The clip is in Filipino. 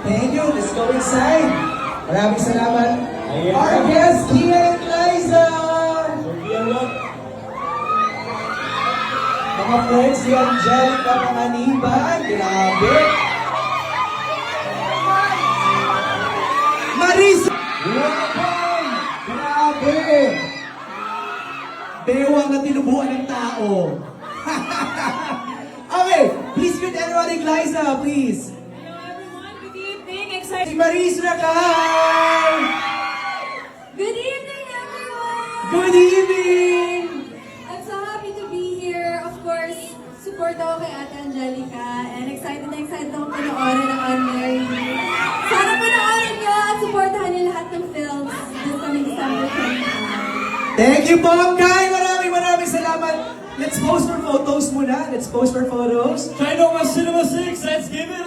Thank you. Let's go inside. Maraming salamat. Ayan. Our guests, Kia and Liza. Mga friends, si Angelica Panganiban. Grabe. Marisa. Welcome. Grabe. Bewang na tinubuan ng tao. Okay, please greet everyone in Liza, please. Hello everyone, good evening. Si Excited. Maris Rakal. Good evening everyone. Good evening. I'm so happy to be here. Of course, support ako kay Ate Angelica and excited ako panoorin ang Unmarried. Sana panoorin niyo at supportahan niyo lahat ng films this coming December 25. Thank you po, Kai. Maraming salamat. Let's pose for photos muna. Let's pose for photos. China Cinema 6, let's give it